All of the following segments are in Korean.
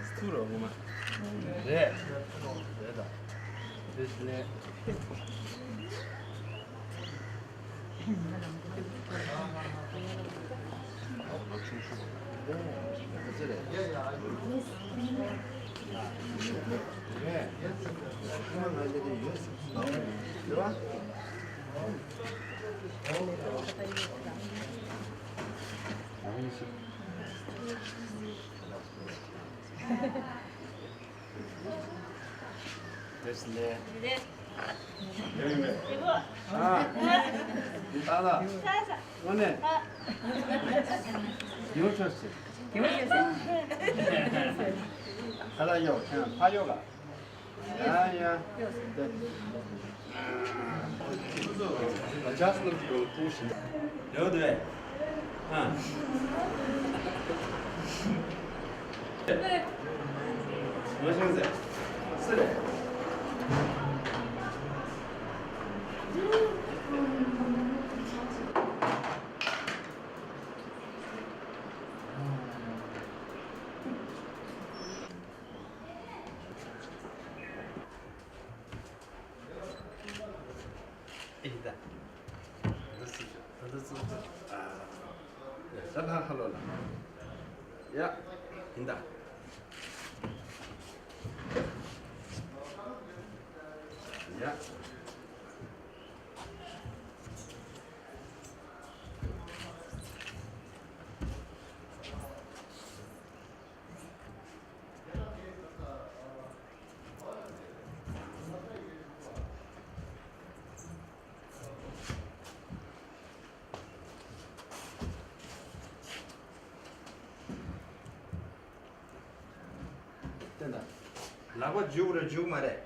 스투로 뭐만. 네. 네다. 됐네. 됐네. 이거 아, 따다. 사사. 오늘 요철씨. 하다요, 그냥 파요가. 아야. 자스는 그 도시. 여대. 아. 네. 몇 생세? 쓰레. 이다. 자, 할로라. 야, 인다. 야. 된다. 라고 죽으래 죽 말해.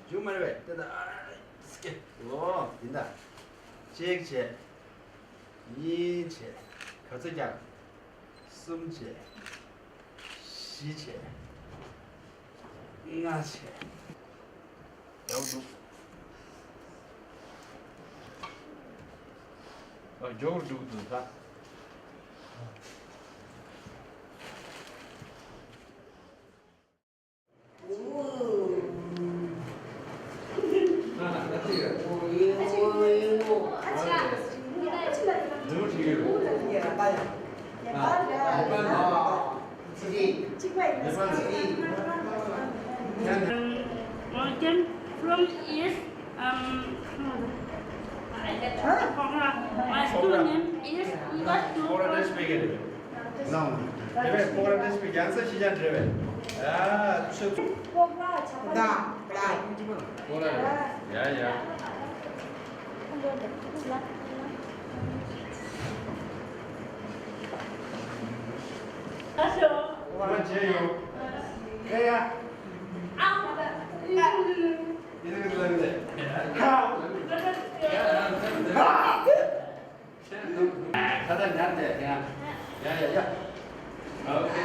죽 말해 왜? 된다. 아, 스케. 오, 된다. 제제, 이제, 거저장, 숨제, 시제, 응아제. 여우도. 저걸 누구도 다. 너무 지금. Origin from East. My school name is 포라데스 베게르. 나온. 레베 포라데스 베 양서 시장 레베. 아, 추. 나, 포라. 야야. 그만 제요. 야야. 이렇게 들었는데. 사단 나한테 그냥. 야야야. 오케이.